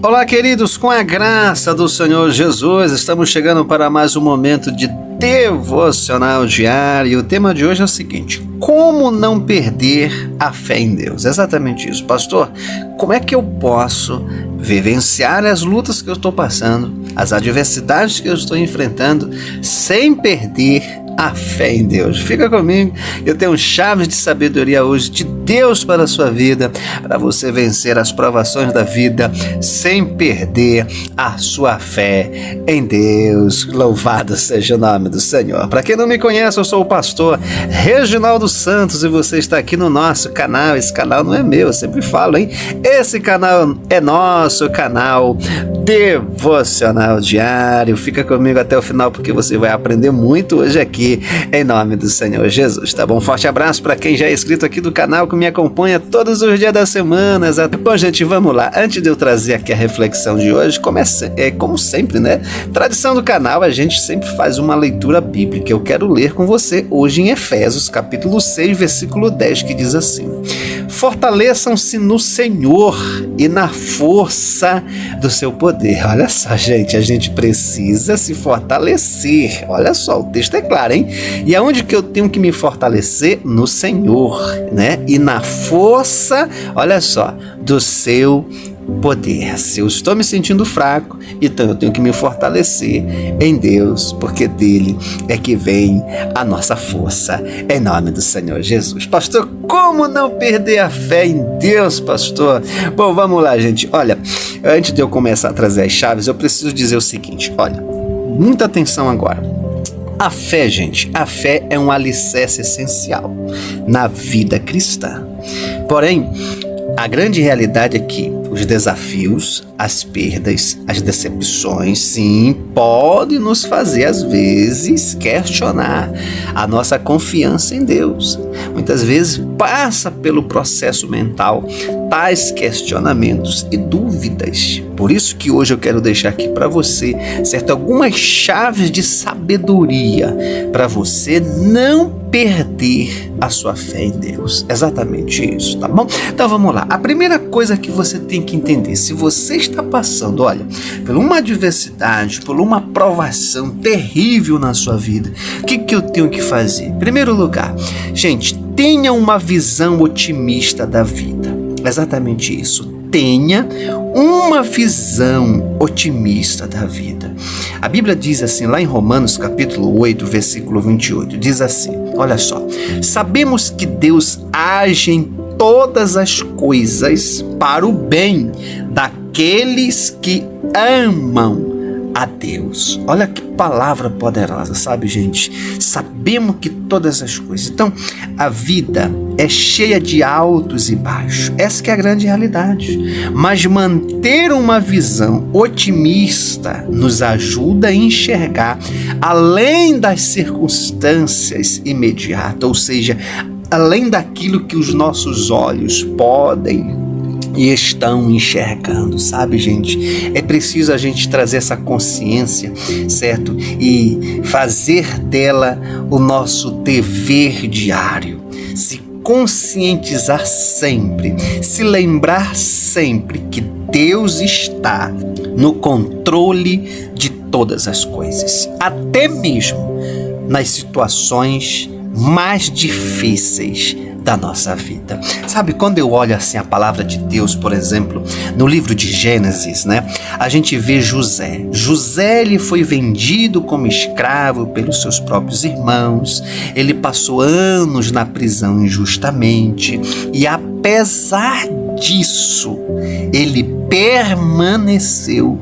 Olá, queridos, com a graça do Senhor Jesus, estamos chegando para mais um momento de devocional diário. O tema de hoje é o seguinte: como não perder a fé em Deus? Exatamente isso. Pastor, como é que eu posso vivenciar as lutas que eu estou passando, as adversidades que eu estou enfrentando, sem perder a fé em Deus? Fica comigo, eu tenho chaves de sabedoria hoje de Deus para a sua vida, para você vencer as provações da vida sem perder a sua fé em Deus. Louvado seja o nome do Senhor. Para quem não me conhece, eu sou o pastor Reginaldo Santos e você está aqui no nosso canal. Esse canal não é meu, eu sempre falo, hein? Esse canal é nosso canal Devocional Diário. Fica comigo até o final porque você vai aprender muito hoje aqui, em nome do Senhor Jesus, tá bom? Forte abraço para quem já é inscrito aqui do canal, que me acompanha todos os dias da semana. Bom, gente, vamos lá. Antes de eu trazer aqui a reflexão de hoje, como sempre, né? Tradição do canal, a gente sempre faz uma leitura bíblica. Eu quero ler com você hoje em Efésios, capítulo 6, versículo 10, que diz assim: fortaleçam-se no Senhor e na força do seu poder. Olha só, gente, a gente precisa se fortalecer. Olha só, o texto é claro, hein? E aonde que eu tenho que me fortalecer? No Senhor, né? E na força, olha só, do seu poder. Se eu estou me sentindo fraco, então eu tenho que me fortalecer em Deus, porque dele é que vem a nossa força, em nome do Senhor Jesus. Pastor, como não perder a fé em Deus, pastor? Bom, vamos lá, gente. Olha, antes de eu começar a trazer as chaves, eu preciso dizer o seguinte, olha, muita atenção agora. A fé, gente, a fé é um alicerce essencial na vida cristã. Porém, a grande realidade é que os desafios, as perdas, as decepções, sim, podem nos fazer, às vezes, questionar a nossa confiança em Deus. Muitas vezes passa pelo processo mental tais questionamentos e dúvidas. Por isso que hoje eu quero deixar aqui para você, certo, algumas chaves de sabedoria para você não perder a sua fé em Deus. Exatamente isso, tá bom? Então vamos lá. A primeira coisa que você tem que entender, se você está passando, olha, por uma adversidade, por uma provação terrível na sua vida, o que eu tenho que fazer? Em primeiro lugar, gente, tenha uma visão otimista da vida. Exatamente isso. Tenha uma visão otimista da vida. A Bíblia diz assim, lá em Romanos capítulo 8, versículo 28, diz assim, olha só: sabemos que Deus age em todas as coisas para o bem daqueles que amam a Deus. Olha que palavra poderosa, sabe, gente? Sabemos que todas as coisas. Então, a vida é cheia de altos e baixos. Essa que é a grande realidade. Mas manter uma visão otimista nos ajuda a enxergar além das circunstâncias imediatas, ou seja, além daquilo que os nossos olhos podem e estão enxergando, sabe, gente? É preciso a gente trazer essa consciência, certo? E fazer dela o nosso dever diário. Se conscientizar sempre, se lembrar sempre que Deus está no controle de todas as coisas, até mesmo nas situações mais difíceis da nossa vida. Sabe, quando eu olho assim a palavra de Deus, por exemplo, no livro de Gênesis, né? A gente vê José. José, ele foi vendido como escravo pelos seus próprios irmãos. Ele passou anos na prisão injustamente e apesar disso, ele permaneceu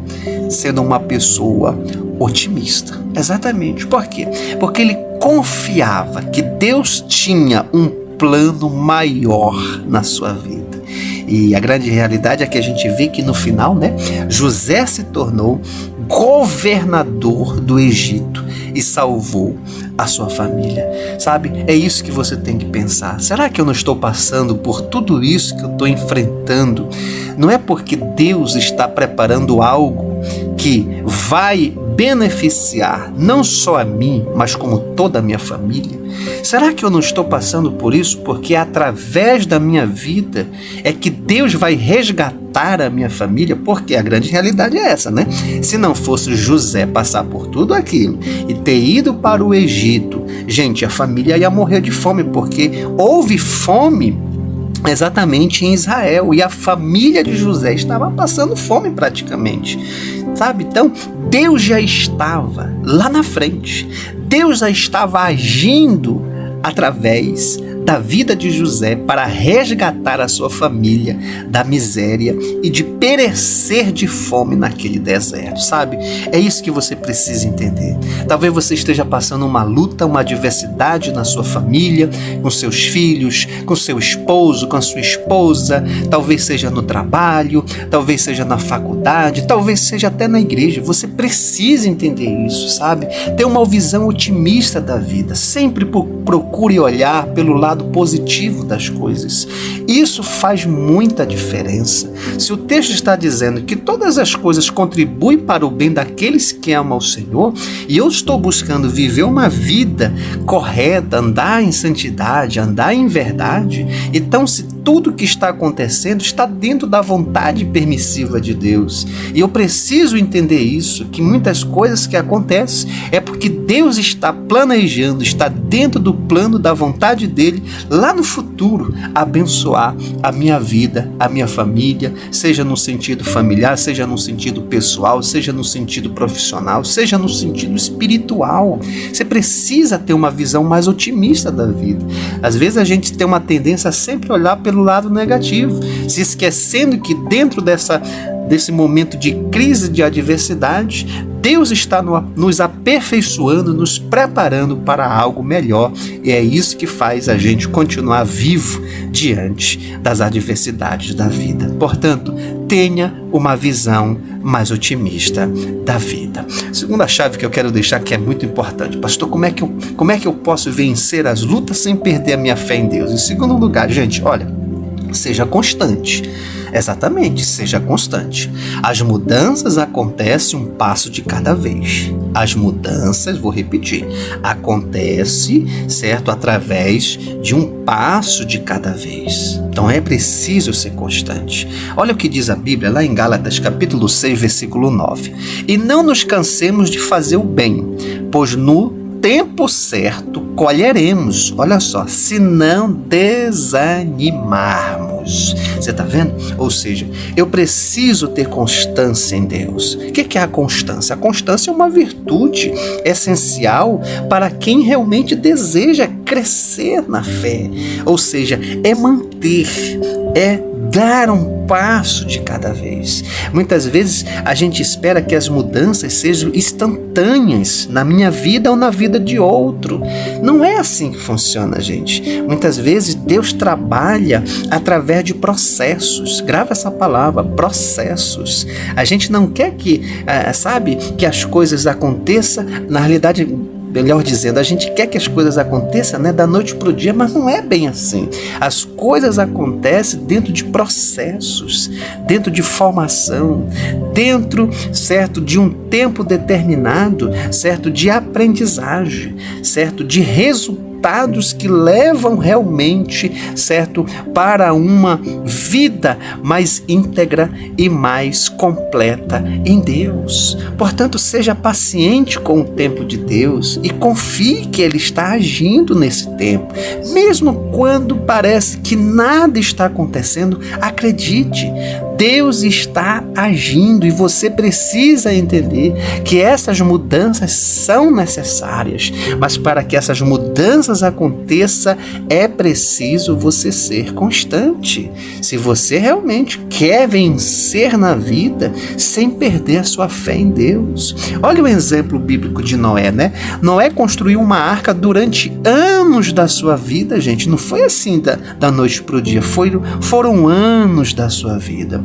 sendo uma pessoa otimista. Exatamente. Por quê? Porque ele confiava que Deus tinha um plano maior na sua vida. E a grande realidade é que a gente vê que no final, né, José se tornou governador do Egito e salvou a sua família. Sabe, é isso que você tem que pensar. Será que eu não estou passando por tudo isso que eu estou enfrentando? Não é porque Deus está preparando algo que vai beneficiar não só a mim, mas como toda a minha família? Será que eu não estou passando por isso porque através da minha vida é que Deus vai resgatar a minha família? Porque a grande realidade é essa, né? Se não fosse José passar por tudo aquilo e ter ido para o Egito, gente, a família ia morrer de fome, porque houve fome exatamente em Israel, e a família de José estava passando fome praticamente, sabe? Então Deus já estava lá na frente, Deus já estava agindo através da vida de José para resgatar a sua família da miséria e de perecer de fome naquele deserto, sabe? É isso que você precisa entender. Talvez você esteja passando uma luta, uma adversidade na sua família, com seus filhos, com seu esposo, com a sua esposa, talvez seja no trabalho, talvez seja na faculdade, talvez seja até na igreja. Você precisa entender isso, sabe? Ter uma visão otimista da vida. Sempre procure olhar pelo lado positivo das coisas. Isso faz muita diferença. Se o texto está dizendo que todas as coisas contribuem para o bem daqueles que amam o Senhor, e eu estou buscando viver uma vida correta, andar em santidade, andar em verdade, então se tudo que está acontecendo está dentro da vontade permissiva de Deus, e eu preciso entender isso, que muitas coisas que acontecem é porque Deus está planejando, está dentro do plano da vontade dele, lá no futuro, abençoar a minha vida, a minha família, seja no sentido familiar, seja no sentido pessoal, seja no sentido profissional, seja no sentido espiritual. Você precisa ter uma visão mais otimista da vida. Às vezes a gente tem uma tendência a sempre olhar pelo lado negativo, se esquecendo que dentro desse momento de crise, de adversidade, Deus está nos aperfeiçoando, nos preparando para algo melhor, e é isso que faz a gente continuar vivo diante das adversidades da vida. Portanto, tenha uma visão mais otimista da vida. Segunda chave que eu quero deixar, que é muito importante: pastor, como é que eu posso vencer as lutas sem perder a minha fé em Deus? Em segundo lugar, gente, olha, seja constante. Exatamente, seja constante. As mudanças acontecem um passo de cada vez. As mudanças, vou repetir, acontece, certo, através de um passo de cada vez. Então é preciso ser constante. Olha o que diz a Bíblia lá em Gálatas capítulo 6, versículo 9. E não nos cansemos de fazer o bem, pois no tempo certo colheremos, olha só, se não desanimarmos. Você está vendo? Ou seja, eu preciso ter constância em Deus. O que é a constância? A constância é uma virtude essencial para quem realmente deseja crescer na fé. Ou seja, é manter, é dar um passo de cada vez. Muitas vezes a gente espera que as mudanças sejam instantâneas na minha vida ou na vida de outro. Não é assim que funciona, gente. Muitas vezes Deus trabalha através de processos. Grava essa palavra, processos. A gente não quer que as coisas aconteçam, na realidade, melhor dizendo, a gente quer que as coisas aconteçam, né, da noite para o dia, mas não é bem assim. As coisas acontecem dentro de processos, dentro de formação, dentro, certo, de um tempo determinado, certo, de aprendizagem, certo, de resultados que levam realmente, certo, para uma vida mais íntegra e mais completa em Deus. Portanto, seja paciente com o tempo de Deus e confie que Ele está agindo nesse tempo. Mesmo quando parece que nada está acontecendo, acredite, Deus está agindo, e você precisa entender que essas mudanças são necessárias, mas para que essas mudanças aconteçam, é preciso você ser constante. Se você realmente quer vencer na vida sem perder a sua fé em Deus. Olha o exemplo bíblico de Noé, né? Noé construiu uma arca durante anos da sua vida, gente. Não foi assim da noite para o dia, foram anos da sua vida.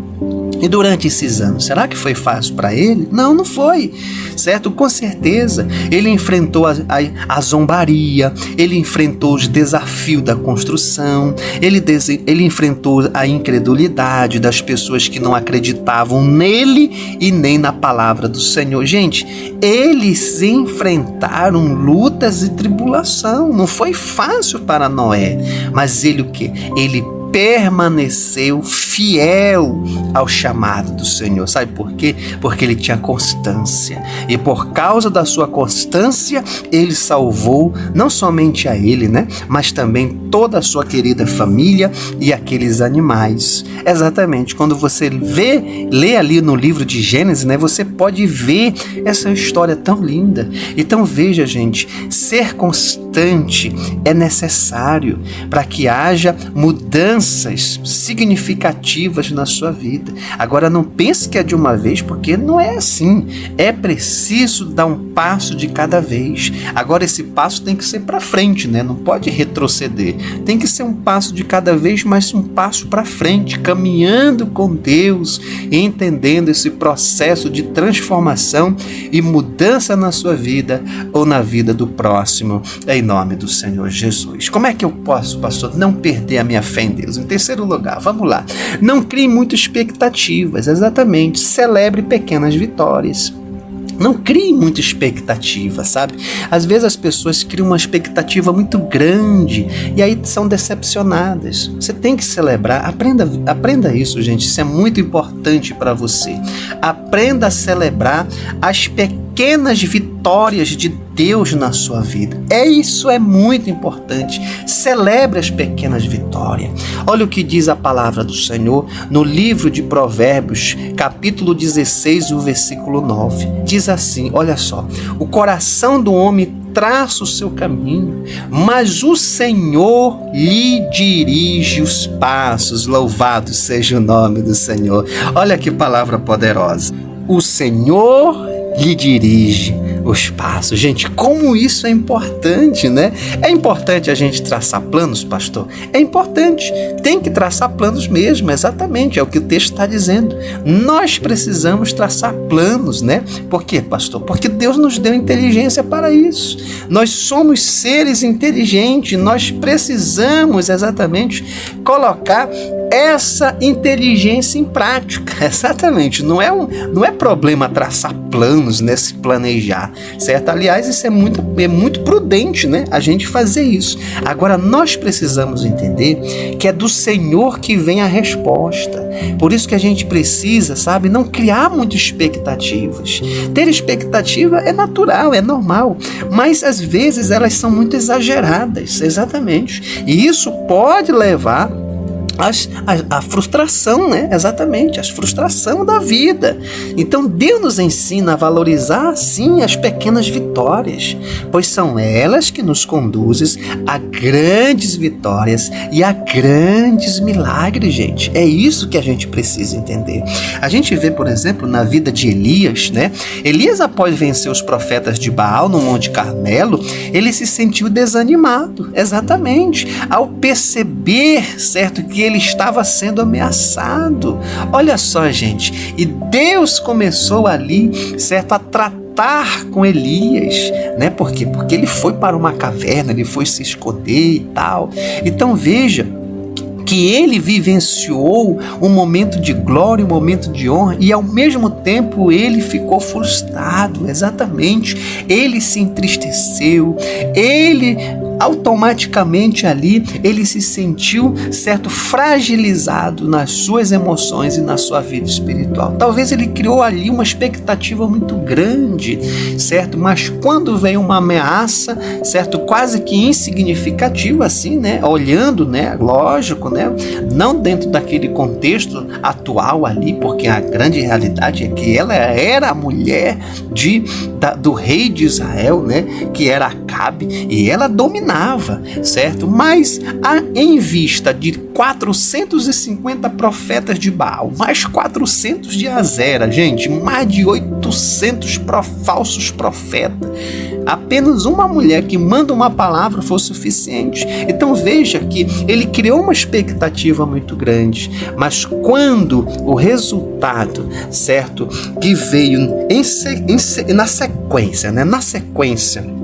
E E durante esses anos, será que foi fácil para ele? Não, não foi, certo? Com certeza. Ele enfrentou a zombaria, ele enfrentou os desafios da construção, ele enfrentou a incredulidade das pessoas que não acreditavam nele e nem na palavra do Senhor. Gente, eles enfrentaram lutas e tribulação. Não foi fácil para Noé, mas ele o quê? Ele permaneceu fiel ao chamado do Senhor. Sabe por quê? Porque ele tinha constância. E por causa da sua constância, ele salvou não somente a ele, né? Mas também toda a sua querida família e aqueles animais. Exatamente. Quando você lê ali no livro de Gênesis, né? Você pode ver essa história tão linda. Então veja, gente, ser constante é necessário para que haja mudanças significativas na sua vida. Agora não pense que é de uma vez, porque não é assim. É preciso dar um passo de cada vez. Agora esse passo tem que ser para frente, né? Não pode retroceder. Tem que ser um passo de cada vez, mas um passo para frente, caminhando com Deus, entendendo esse processo de transformação e mudança na sua vida ou na vida do próximo, em nome do Senhor Jesus. Como é que eu posso, pastor, não perder a minha fé em Deus? Em terceiro lugar, vamos lá. Não crie muitas expectativas, exatamente. Celebre pequenas vitórias. Não crie muita expectativa, sabe? Às vezes as pessoas criam uma expectativa muito grande e aí são decepcionadas. Você tem que celebrar. Aprenda isso, gente. Isso é muito importante para você. Aprenda a celebrar as pequenas vitórias de Deus na sua vida. Isso é muito importante. Celebre as pequenas vitórias. Olha o que diz a palavra do Senhor no livro de Provérbios, capítulo 16, o versículo 9. Diz assim, olha só: o coração do homem traça o seu caminho, mas o Senhor lhe dirige os passos. Louvado seja o nome do Senhor. Olha que palavra poderosa. O Senhor lhe dirige os passos. Gente, como isso é importante, né? É importante a gente traçar planos, pastor? É importante. Tem que traçar planos mesmo, exatamente. É o que o texto está dizendo. Nós precisamos traçar planos, né? Por quê, pastor? Porque Deus nos deu inteligência para isso. Nós somos seres inteligentes. Nós precisamos exatamente colocar essa inteligência em prática. Exatamente. Não é problema traçar planos, né? Se planejar, certo? Aliás, isso é muito prudente, né? A gente fazer isso. Agora, nós precisamos entender que é do Senhor que vem a resposta. Por isso que a gente precisa, sabe, não criar muitas expectativas. Ter expectativa é natural, é normal, mas às vezes elas são muito exageradas, exatamente. E isso pode levar a frustração, né? Exatamente, a frustração da vida. Então Deus nos ensina a valorizar sim as pequenas vitórias, pois são elas que nos conduzem a grandes vitórias e a grandes milagres, gente. É isso que a gente precisa entender. A gente vê, por exemplo, na vida de Elias, né? Elias, após vencer os profetas de Baal no Monte Carmelo, ele se sentiu desanimado, exatamente, ao perceber, certo, que ele estava sendo ameaçado. Olha só, gente, e Deus começou ali, certo, a tratar com Elias, né? Por quê? Porque ele foi para uma caverna, ele foi se esconder e tal. Então veja que ele vivenciou um momento de glória, um momento de honra, e ao mesmo tempo ele ficou frustrado, exatamente, ele se entristeceu, ele automaticamente ali, ele se sentiu, certo, fragilizado nas suas emoções e na sua vida espiritual. Talvez ele criou ali uma expectativa muito grande, certo, mas quando veio uma ameaça, certo, quase que insignificativa assim, né, olhando, né, lógico, né, não dentro daquele contexto atual ali, porque a grande realidade é que ela era a mulher do rei de Israel, né, que era a Acabe, e ela dominava, certo? Mas em vista de 450 profetas de Baal, mais 400 de Azera, gente, mais de 800 falsos profetas, apenas uma mulher que manda uma palavra foi suficiente. Então veja que ele criou uma expectativa muito grande, mas quando o resultado, certo, que veio na sequência, né? Na sequência,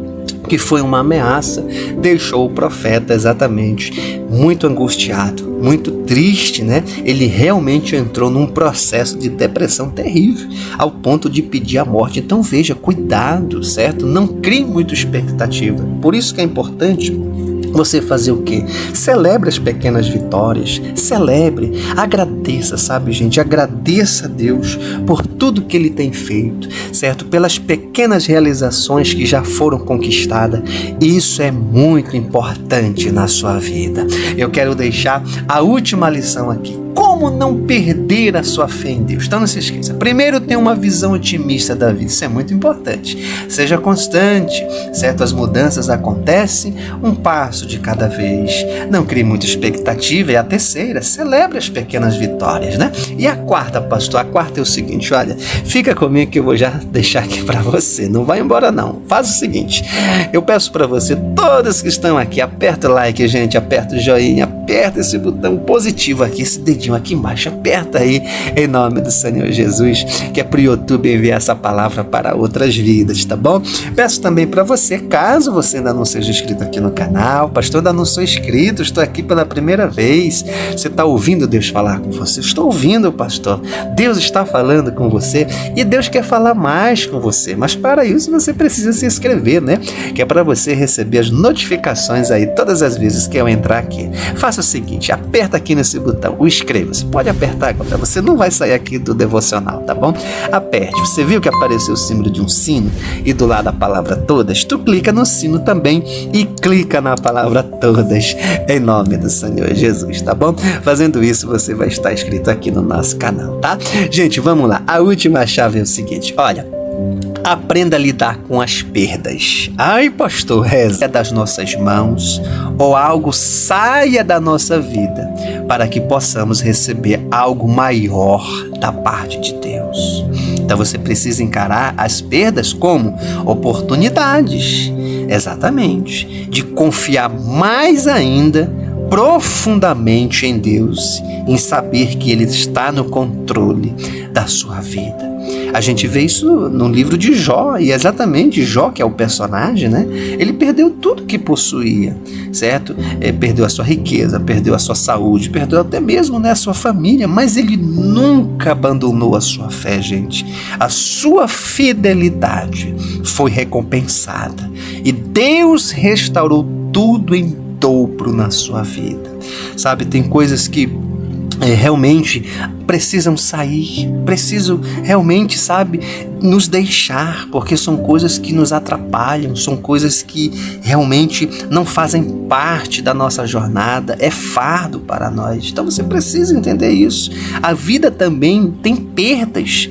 que foi uma ameaça, deixou o profeta exatamente muito angustiado, muito triste, né? Ele realmente entrou num processo de depressão terrível, ao ponto de pedir a morte. Então veja, cuidado, certo? Não crie muita expectativa. Por isso que é importante você fazer o quê? Celebre as pequenas vitórias, celebre, agradeça, sabe, gente? Agradeça a Deus por tudo que Ele tem feito, certo? Pelas pequenas realizações que já foram conquistadas. Isso é muito importante na sua vida. Eu quero deixar a última lição aqui. Como não perder a sua fé em Deus? Então não se esqueça. Primeiro, tenha uma visão otimista da vida. Isso é muito importante. Seja constante, certo? As mudanças acontecem um passo de cada vez. Não crie muita expectativa. E a terceira, celebre as pequenas vitórias, né? E a quarta, pastor? A quarta é o seguinte, olha, fica comigo que eu vou já deixar aqui para você. Não vai embora não. Faz o seguinte, eu peço para você, todos que estão aqui, aperta o like, gente, aperta o joinha, aperta esse botão positivo aqui, esse dedinho aqui embaixo, aperta aí, em nome do Senhor Jesus, que é pro YouTube enviar essa palavra para outras vidas, tá bom? Peço também para você, caso você ainda não seja inscrito aqui no canal, pastor, ainda não sou inscrito, estou aqui pela primeira vez, você está ouvindo Deus falar com você? Estou ouvindo, pastor, Deus está falando com você e Deus quer falar mais com você, mas para isso você precisa se inscrever, né? Que é para você receber as notificações aí todas as vezes que eu entrar aqui. Faça o seguinte, aperta aqui nesse botão, o inscreva-se, pode apertar agora, você não vai sair aqui do devocional, tá bom? Aperte, você viu que apareceu o símbolo de um sino e do lado a palavra todas? Tu clica no sino também e clica na palavra todas, em nome do Senhor Jesus, tá bom? Fazendo isso, você vai estar inscrito aqui no nosso canal, tá? Gente, vamos lá, a última chave é o seguinte, olha, aprenda a lidar com as perdas. Ai, pastor, reza das nossas mãos ou algo saia da nossa vida para que possamos receber algo maior da parte de Deus. Então você precisa encarar as perdas como oportunidades, exatamente, de confiar mais ainda profundamente em Deus, em saber que Ele está no controle da sua vida. A gente vê isso no livro de Jó, e exatamente Jó, que é o personagem, né? Ele perdeu tudo que possuía, certo? Perdeu a sua riqueza, perdeu a sua saúde, perdeu até mesmo, né, a sua família, mas ele nunca abandonou a sua fé, gente. A sua fidelidade foi recompensada e Deus restaurou tudo em dobro na sua vida. Sabe, tem coisas que realmente precisam sair, precisam realmente, sabe, nos deixar, porque são coisas que nos atrapalham, são coisas que realmente não fazem parte da nossa jornada, é fardo para nós. Então você precisa entender isso. A vida também tem perdas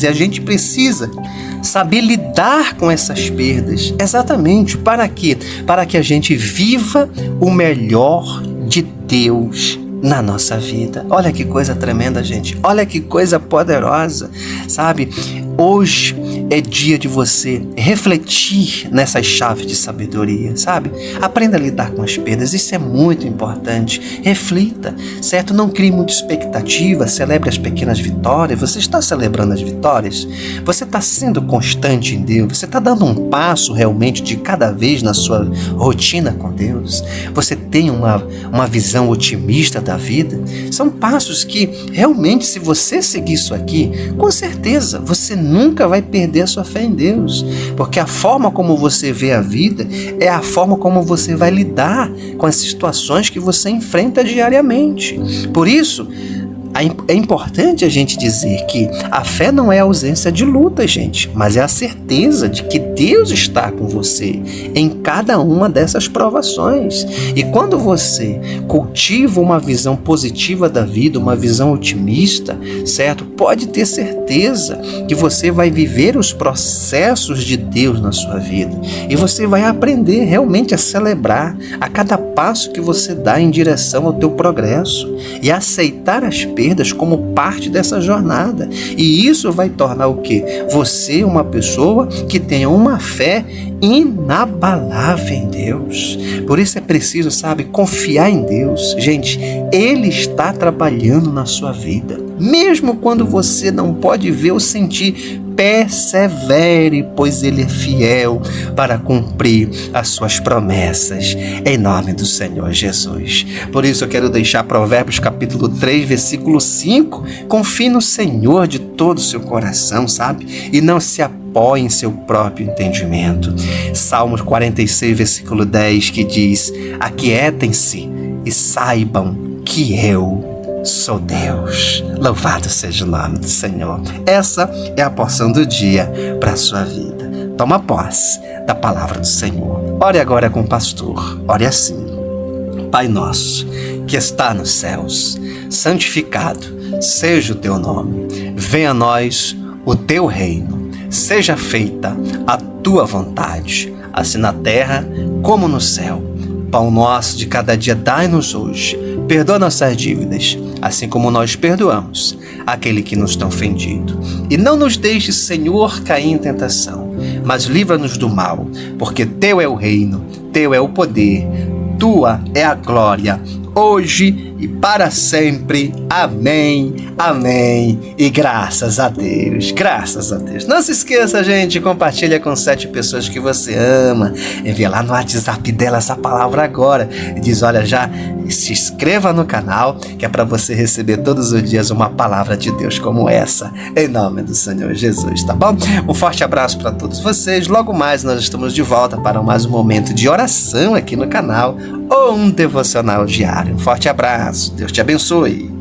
e a gente precisa saber lidar com essas perdas. Exatamente, para quê? Para que a gente viva o melhor de Deus na nossa vida. Olha que coisa tremenda, gente. Olha que coisa poderosa, sabe? Hoje é dia de você refletir nessas chaves de sabedoria, sabe? Aprenda a lidar com as perdas, isso é muito importante. Reflita, certo? Não crie muita expectativa, celebre as pequenas vitórias. Você está celebrando as vitórias? Você está sendo constante em Deus? Você está dando um passo realmente de cada vez na sua rotina com Deus? Você tem uma visão otimista da vida? São passos que realmente, se você seguir isso aqui, com certeza você nunca vai perder a sua fé em Deus, porque a forma como você vê a vida é a forma como você vai lidar com as situações que você enfrenta diariamente. Por isso, é importante a gente dizer que a fé não é a ausência de luta, gente, mas é a certeza de que Deus está com você em cada uma dessas provações. E quando você cultiva uma visão positiva da vida, uma visão otimista, certo? Pode ter certeza que você vai viver os processos de Deus na sua vida. E você vai aprender realmente a celebrar a cada passo que você dá em direção ao teu progresso e aceitar as perdas como parte dessa jornada. E isso vai tornar o quê? Você uma pessoa que tenha uma fé inabalável em Deus. Por isso é preciso, sabe, confiar em Deus. Gente, Ele está trabalhando na sua vida. Mesmo quando você não pode ver ou sentir, persevere, pois Ele é fiel para cumprir as suas promessas, em nome do Senhor Jesus. Por isso eu quero deixar Provérbios capítulo 3, versículo 5. Confie no Senhor de todo o seu coração, sabe? E não se apoie em seu próprio entendimento. Salmos 46, versículo 10, que diz: aquietem-se e saibam que eu sou Deus. Louvado seja o nome do Senhor. Essa é a porção do dia para a sua vida. Toma posse da palavra do Senhor. Ore agora com o pastor. Ore assim: Pai nosso, que está nos céus, santificado seja o teu nome. Venha a nós o teu reino. Seja feita a tua vontade, assim na terra como no céu. Pão nosso de cada dia dai-nos hoje. Perdoa nossas dívidas, assim como nós perdoamos aquele que nos tem ofendido. E não nos deixes, Senhor, cair em tentação, mas livra-nos do mal, porque teu é o reino, teu é o poder, tua é a glória, hoje e para sempre. Amém, amém e graças a Deus, graças a Deus. Não se esqueça, gente, compartilha com 7 pessoas que você ama, envia lá no WhatsApp dela essa palavra agora e diz: olha, já se inscreva no canal, que é para você receber todos os dias uma palavra de Deus como essa, em nome do Senhor Jesus, tá bom? Um forte abraço para todos vocês. Logo mais nós estamos de volta para mais um momento de oração aqui no canal ou um devocional diário. Um forte abraço, Deus te abençoe.